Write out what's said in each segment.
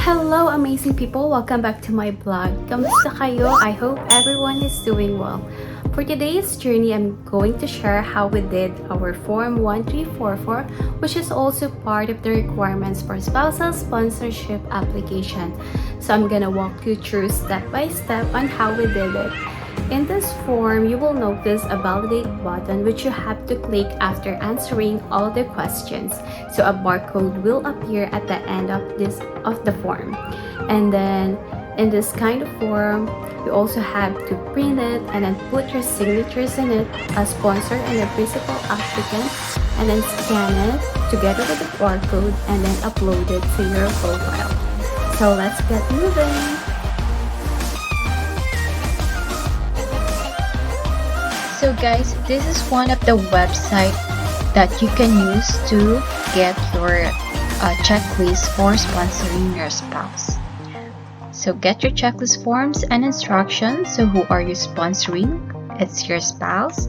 Hello amazing people! Welcome back to my blog. Kamusta kayo? I hope everyone is doing well. For today's journey, I'm going to share how we did our Form 1344, which is also part of the requirements for spousal sponsorship application. So I'm gonna walk you through step by step on how we did it. In this form, you will notice a validate button which you have to click after answering all the questions. So a barcode will appear at the end of the form. And then in this kind of form, you also have to print it and then put your signatures in it, a sponsor and a principal applicant, and then scan it together with the barcode and then upload it to your profile. So let's get moving. So guys, this is one of the websites that you can use to get your checklist for sponsoring your spouse. So get your checklist forms and instructions. So who are you sponsoring? It's your spouse.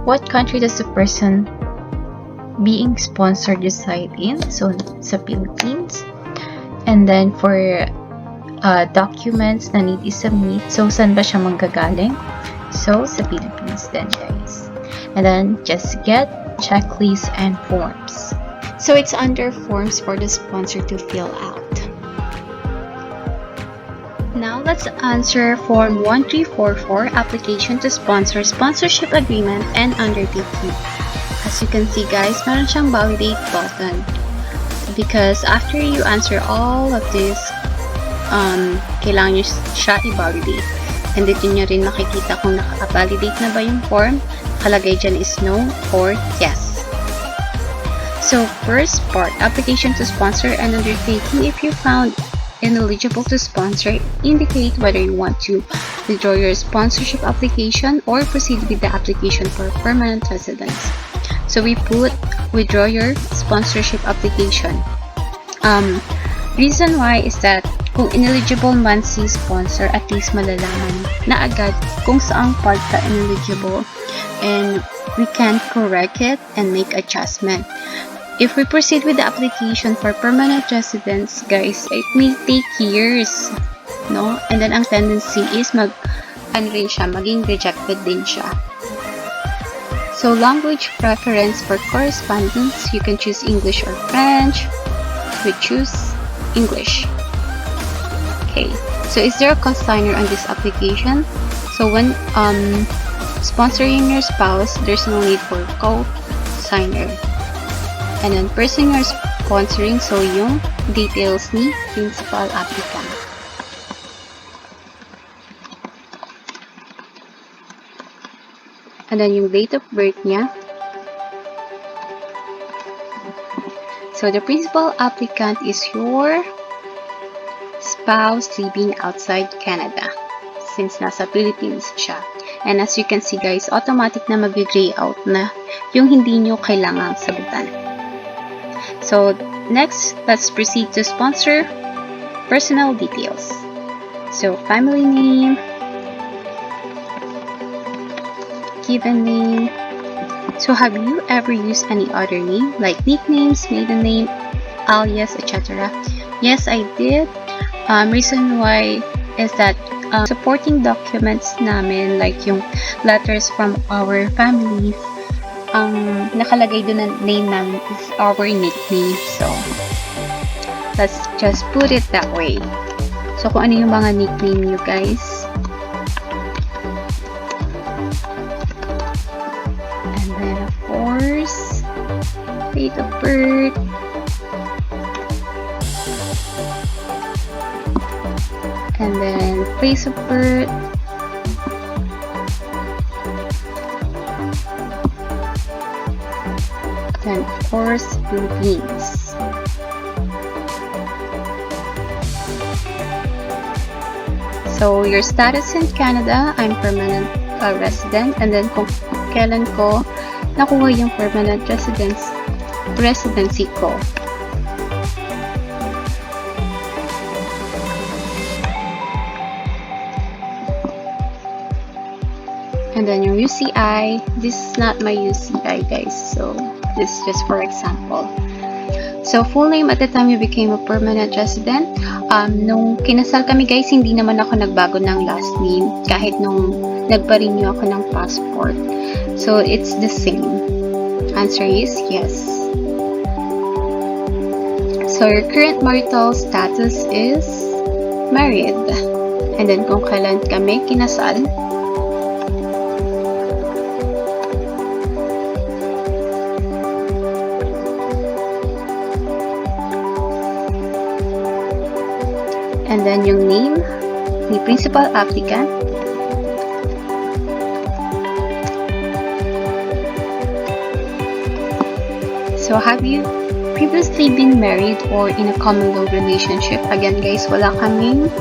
What country does the person being sponsored reside in? So sa Philippines. And then for documents na need i-submit. So saan ba siya manggagaling? So sa Philippines then guys. And then just get checklists and forms. So it's under forms for the sponsor to fill out. Now let's answer Form 1344 application to sponsor sponsorship agreement and undertaking. As you can see guys, meron siyang validate button. Because after you answer all of this, kailangan nyo siya i-validate. And dito nyo rin makikita kung naka-validate na ba yung form. Nakalagay dyan is no or yes. So first part, application to sponsor and undertaking. If you found ineligible to sponsor, indicate whether you want to withdraw your sponsorship application or proceed with the application for permanent residence. So we put withdraw your sponsorship application. Reason why is that kung ineligible man si sponsor, at least malalaman na agad kung saang part ka ineligible and we can correct it and make adjustment. If we proceed with the application for permanent residence, guys, it may take years, no? And then ang tendency is maging rejected din siya. So language preference for correspondence, you can choose English or French. We choose English. Okay, so is there a co-signer on this application? So when sponsoring your spouse, there's no need for co-signer. And then person you're sponsoring, so yung details ni principal applicant. And then yung date of birth niya. So the principal applicant is your spouse living outside Canada since nasa Philippines siya. And as you can see guys, automatic na mag-gray out na yung hindi nyo kailangang sagutan. So next, let's proceed to sponsor personal details. So family name, given name. So have you ever used any other name like nicknames, maiden name, alias, etc.? Yes, I did. Reason why is that supporting documents namin, like yung letters from our families, nakalagay doon na name namin is our nickname. So let's just put it that way. So kung ano yung mga nickname nyo guys. And then of course, date of birth. And then place of birth, then of course Philippines. So your status in Canada, I'm permanent resident, and then kung kailan ko nakuha yung permanent residency ko. And then yung UCI, this is not my UCI guys, so this is just for example. So, full name at the time you became a permanent resident. Nung kinasal kami guys, hindi naman ako nagbago ng last name kahit nung nagpa-renew ako ng passport. So, it's the same. Answer is yes. So, your current marital status is married. And then, kung kailan kami kinasal. And then yung name, the principal applicant. So, have you previously been married or in a common law relationship? Again guys, wala kaming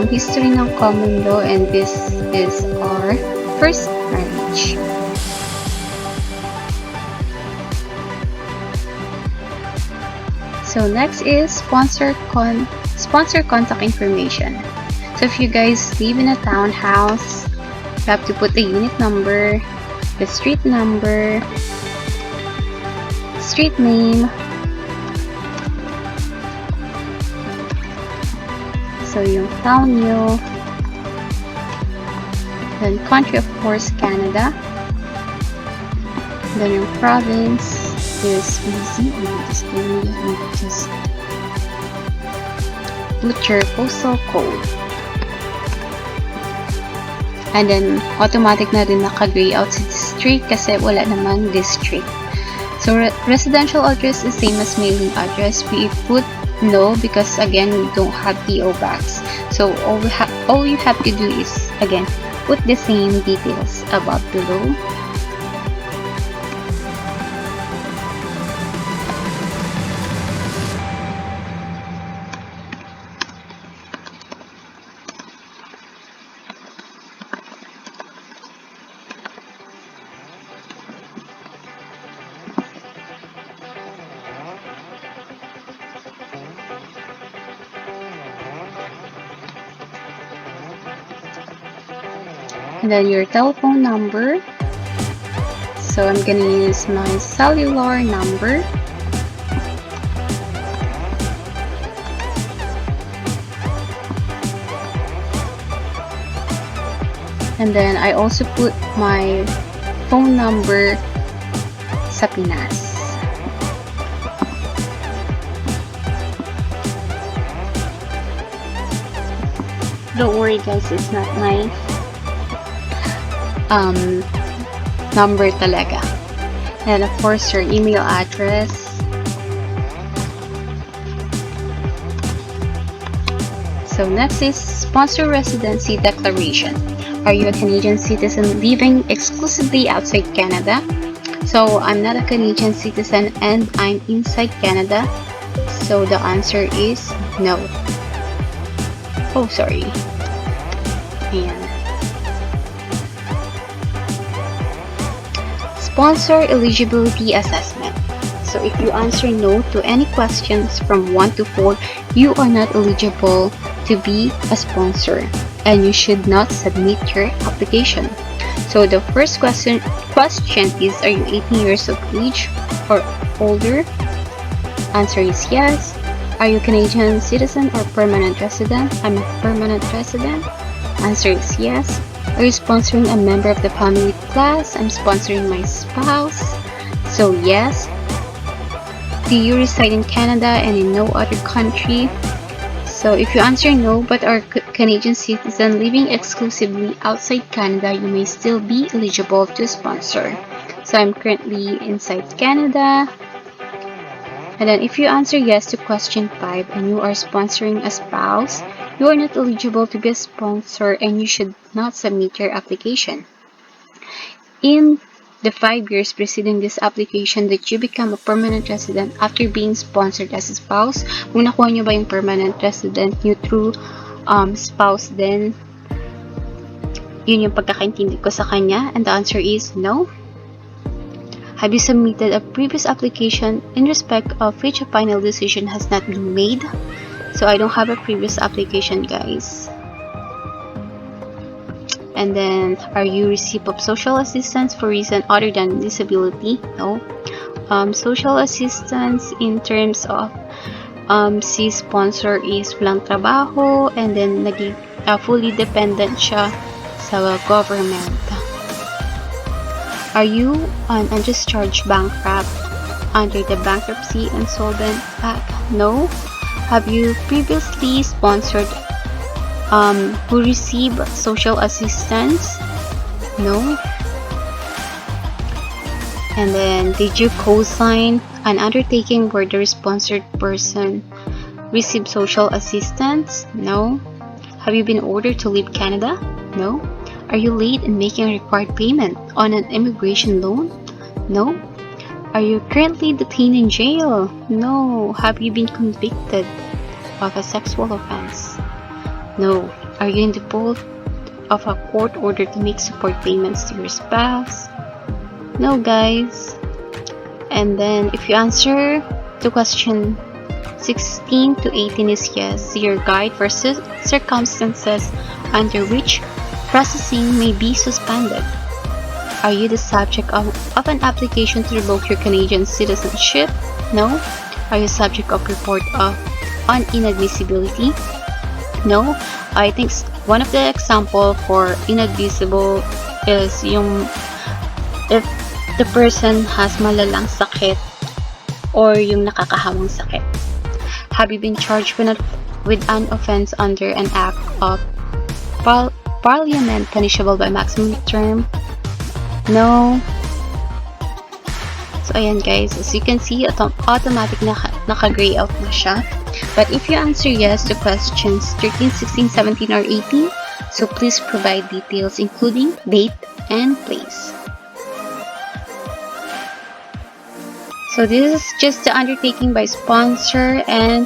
history ng common law and this is our first marriage. So, next is sponsor contact information. So if you guys live in a townhouse, you have to put the unit number, the street number, street name. So yung town nyo, then country of course Canada, then yung province is BC. Just put your postal code. And then, automatic na rin naka-gray out sa district kasi wala naman district. So, residential address is same as mailing address. We put no because again, we don't have PO box. So, all you have to do is, again, put the same details above below. And then your telephone number. So I'm gonna use my cellular number. And then I also put my phone number sa Pinas. Don't worry guys, it's not my number talaga. And of course your email address. So next is sponsor residency declaration. Are you a Canadian citizen living exclusively outside Canada? So I'm not a Canadian citizen and I'm inside Canada. So the answer is no. Oh, sorry. Ayan. Sponsor eligibility assessment. So if you answer no to any questions from 1 to 4, you are not eligible to be a sponsor and you should not submit your application. So the first question is, are you 18 years of age or older? Answer is yes. Are you Canadian citizen or permanent resident? I'm a permanent resident. Answer is yes. Are you sponsoring a member of the family class? I'm sponsoring my spouse. So yes. Do you reside in Canada and in no other country? So if you answer no but are Canadian citizen living exclusively outside Canada, you may still be eligible to sponsor. So I'm currently inside Canada. And then if you answer yes to question 5 and you are sponsoring a spouse, you are not eligible to be a sponsor and you should not submit your application. In the 5 years preceding this application that you become a permanent resident after being sponsored as a spouse, kung nakuha nyo ba yung permanent resident nyo through spouse, then yun yung pagkakaintindi ko sa kanya, and the answer is no. Have you submitted a previous application in respect of which a final decision has not been made? So I don't have a previous application, guys. And then, are you receive of social assistance for reason other than disability? No. social assistance in terms of si sponsor is walang trabaho and then naging fully dependent siya sa government. Are you an undischarged bankrupt under the Bankruptcy Insolvent Act? No. Have you previously sponsored who receive social assistance? No. And then, did you co-sign an undertaking where the sponsored person received social assistance? No. Have you been ordered to leave Canada? No. Are you late in making a required payment on an immigration loan? No. Are you currently detained in jail? No. Have you been convicted of a sexual offense? No. Are you in default of a court order to make support payments to your spouse? No, guys. And then if you answer to question 16 to 18 is yes, your guide for circumstances under which processing may be suspended. Are you the subject of an application to revoke your Canadian citizenship? No. Are you subject of report on inadmissibility? No. I think one of the example for inadmissible is yung if the person has malalang sakit or yung nakakahawang sakit. Have you been charged with an offense under an act of Parliament punishable by maximum term? No. So ayan guys, as you can see, automatic naka-gray out na siya. But if you answer yes to questions 13, 16, 17, or 18, so please provide details including date and place. So this is just the undertaking by sponsor and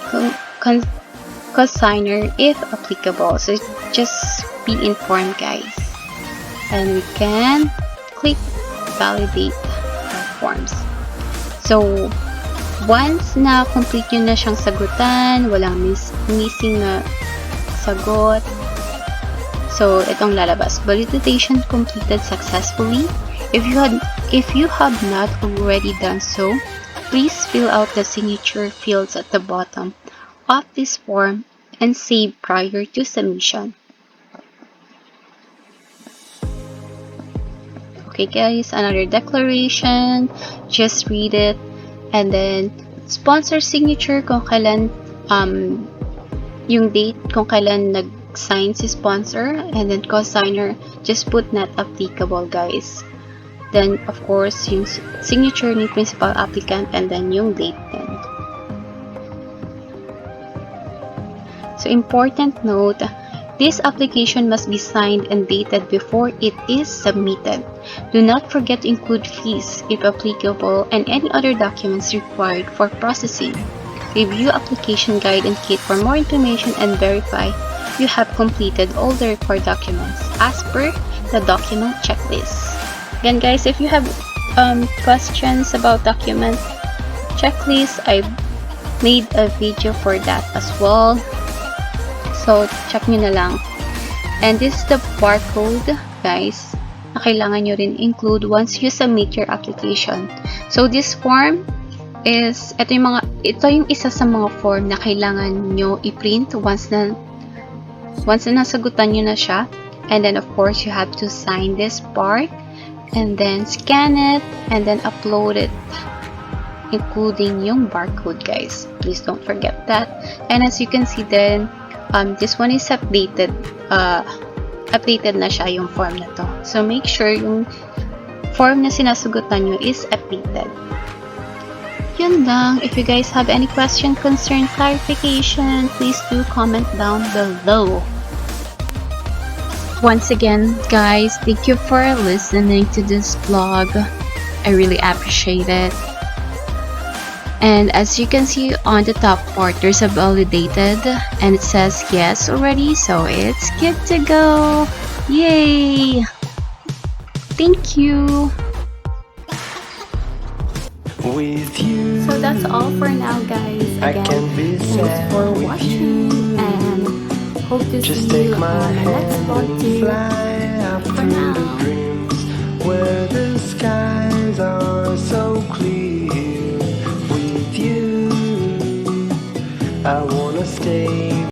consigner if applicable. So just be informed guys. And we can click validate our forms. So once na complete nyo na siyang sagutan, walang missing na sagot, so itong lalabas, validation completed successfully. If you have not already done so, please fill out the signature fields at the bottom of this form and save prior to submission. Okay guys, another declaration, just read it, and then sponsor signature kung kailan yung date kung kailan nag-sign si sponsor, and then co-signer, just put not applicable guys. Then of course yung signature ni principal applicant, and then yung date din. So important note, this application must be signed and dated before it is submitted. Do not forget to include fees, if applicable, and any other documents required for processing. Review application guide and kit for more information and verify you have completed all the required documents as per the document checklist. Again guys, if you have questions about document checklist, I made a video for that as well. So, check nyo na lang. And this is the barcode, guys, na kailangan nyo rin include once you submit your application. So, this form is, ito yung isa sa mga form na kailangan nyo i-print once na nasagutan nyo na siya. And then, of course, you have to sign this part, and then scan it, and then upload it, including yung barcode, guys. Please don't forget that. And as you can see then, this one is updated. Updated na siya yung form na to. So, make sure yung form na sinasagutan nyo is updated. Yun lang. If you guys have any question, concern, clarification, please do comment down below. Once again, guys, thank you for listening to this vlog. I really appreciate it. And as you can see on the top part, there's a validated and it says yes already, so it's good to go. Yay! Thank you. With you, So that's all for now guys. Again, thanks for watching and hope to just see you take my on my next hand vlog and too. fly up For through now. the dreams where the skies are so clear. I wanna stay